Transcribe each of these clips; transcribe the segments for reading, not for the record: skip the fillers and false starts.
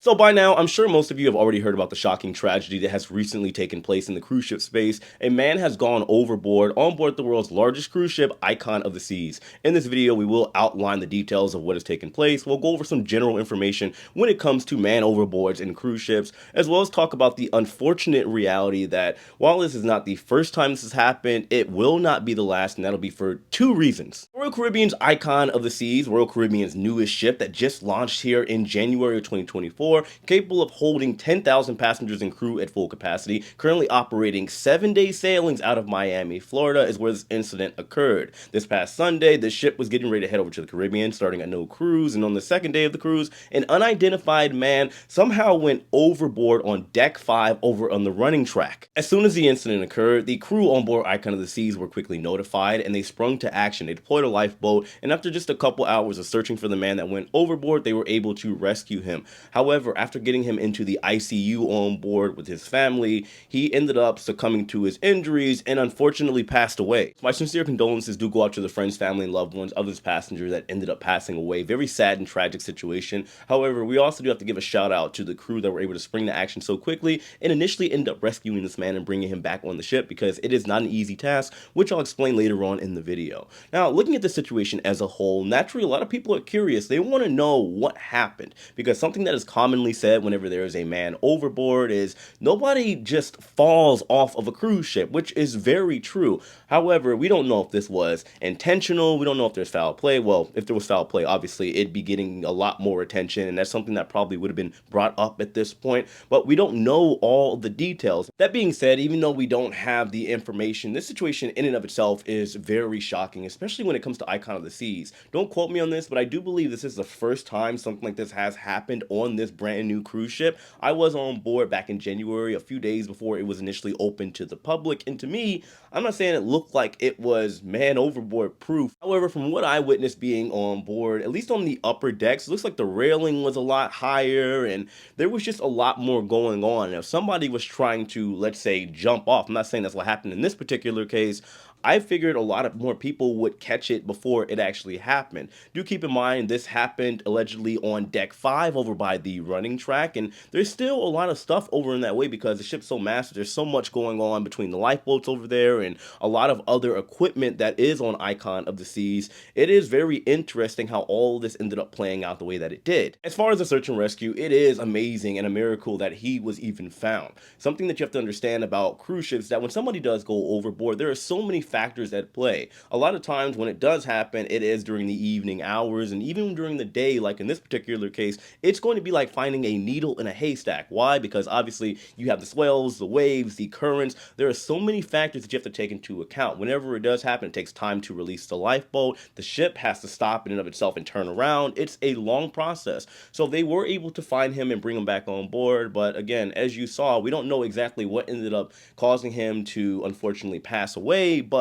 So by now, I'm sure most of you have already heard about the shocking tragedy that has recently taken place in the cruise ship space. A man has gone overboard on board the world's largest cruise ship, Icon of the Seas. In this video, we will outline the details of what has taken place. We'll go over some general information when it comes to man overboards and cruise ships, as well as talk about the unfortunate reality that while this is not the first time this has happened, it will not be the last, and that'll be for two reasons. Royal Caribbean's Icon of the Seas, Royal Caribbean's newest ship that just launched here in January of 2024, capable of holding 10,000 passengers and crew at full capacity, currently operating 7-day sailings out of Miami, Florida, is where this incident occurred. This past Sunday, the ship was getting ready to head over to the Caribbean, starting a no cruise, and on the second day of the cruise, an unidentified man somehow went overboard on deck 5 over on the running track. As soon as the incident occurred, the crew on board Icon of the Seas were quickly notified, and they sprung to action. They deployed a lifeboat, and after just a couple hours of searching for the man that went overboard, they were able to rescue him. However, after getting him into the ICU on board with his family, he ended up succumbing to his injuries and unfortunately passed away. My sincere condolences do go out to the friends, family, and loved ones of this passenger that ended up passing away. Very sad and tragic situation. However, we also do have to give a shout out to the crew that were able to spring to action so quickly and initially end up rescuing this man and bringing him back on the ship, because it is not an easy task, which I'll explain later on in the video. Now, looking at the situation as a whole, naturally a lot of people are curious. They want to know what happened, because something that is commonly said whenever there is a man overboard is nobody just falls off of a cruise ship, which is very true. However, we don't know if this was intentional. We don't know if there's foul play. Well, if there was foul play, obviously it'd be getting a lot more attention, and that's something that probably would have been brought up at this point, but we don't know all the details. That being said, even though we don't have the information, this situation in and of itself is very shocking, especially when it comes to Icon of the Seas. Don't quote me on this, but I do believe this is the first time something like this has happened on this brand new cruise ship. I was on board back in January, a few days before it was initially open to the public, and to me, I'm not saying it looked like it was man overboard proof. However, from what I witnessed being on board, at least on the upper decks, it looks like the railing was a lot higher and there was just a lot more going on. And if somebody was trying to, let's say, jump off, I'm not saying that's what happened in this particular case, I figured a lot of more people would catch it before it actually happened. Do keep in mind, this happened allegedly on deck 5 over by the running track, and there's still a lot of stuff over in that way because the ship's so massive. There's so much going on between the lifeboats over there and a lot of other equipment that is on Icon of the Seas. It is very interesting how all this ended up playing out the way that it did. As far as the search and rescue, it is amazing and a miracle that he was even found. Something that you have to understand about cruise ships, that when somebody does go overboard, there are so many factors at play. A lot of times when it does happen, it is during the evening hours, and even during the day, like in this particular case, it's going to be like finding a needle in a haystack. Why? Because obviously you have the swells, the waves, the currents. There are so many factors that you have to take into account. Whenever it does happen, it takes time to release the lifeboat. The ship has to stop in and of itself and turn around. It's a long process. So they were able to find him and bring him back on board. But again, as you saw, we don't know exactly what ended up causing him to unfortunately pass away, but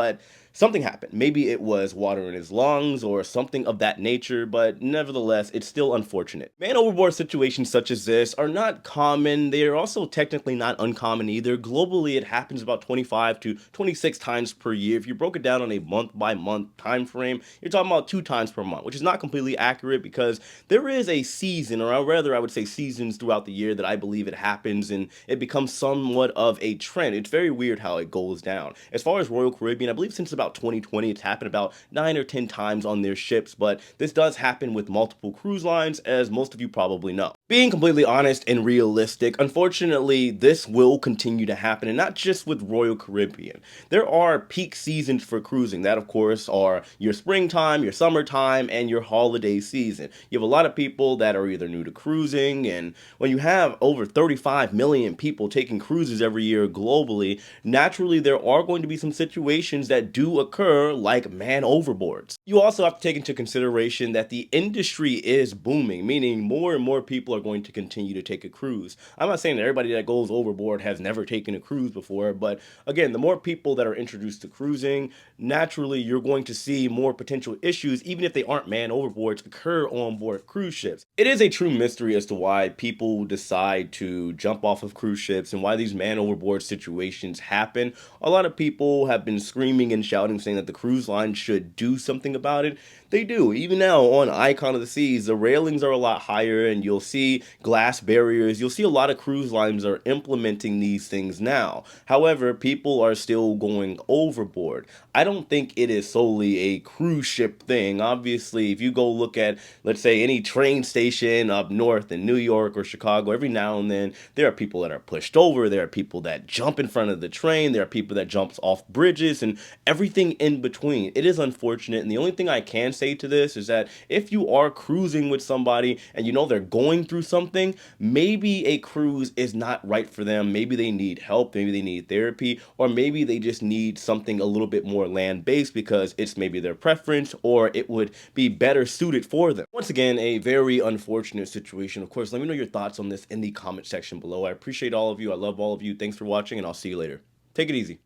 something happened. Maybe it was water in his lungs or something of that nature, but nevertheless, it's still unfortunate. Man overboard situations such as this are not common. They are also technically not uncommon either. Globally, it happens about 25 to 26 times per year. If you broke it down on a month-by-month time frame, you're talking about 2 times per month, which is not completely accurate because there is a season, or rather I would say seasons throughout the year, that I believe it happens and it becomes somewhat of a trend. It's very weird how it goes down. As far as Royal Caribbean, I believe since about 2020, it's happened about 9 or 10 times on their ships, but this does happen with multiple cruise lines, as most of you probably know. Being completely honest and realistic, unfortunately, this will continue to happen, and not just with Royal Caribbean. There are peak seasons for cruising. That, of course, are your springtime, your summertime, and your holiday season. You have a lot of people that are either new to cruising, and when you have over 35 million people taking cruises every year globally, naturally there are going to be some situations that do occur, like man overboards. You also have to take into consideration that the industry is booming, meaning more and more people are going to continue to take a cruise. I'm not saying that everybody that goes overboard has never taken a cruise before, but again, the more people that are introduced to cruising, naturally you're going to see more potential issues, even if they aren't man overboards, occur on board cruise ships. It is a true mystery as to why people decide to jump off of cruise ships and why these man overboard situations happen. A lot of people have been screaming and shouting saying that the cruise line should do something about it. They do. Even now on Icon of the Seas, the railings are a lot higher and you'll see glass barriers. You'll see a lot of cruise lines are implementing these things now. However, people are still going overboard. I don't think it is solely a cruise ship thing. Obviously, if you go look at, let's say, any train station up north in New York or Chicago, every now and then there are people that are pushed over, there are people that jump in front of the train, there are people that jumps off bridges and everything in between. It is unfortunate, and the only thing I can say to this is that if you are cruising with somebody and you know they're going through something, maybe a cruise is not right for them. Maybe they need help, maybe they need therapy, or maybe they just need something a little bit more land-based because it's maybe their preference or it would be better suited for them. Once again, a very unfortunate situation. Of course, let me know your thoughts on this in the comment section below. I appreciate all of you. I love all of you. Thanks for watching, and I'll see you later. Take it easy.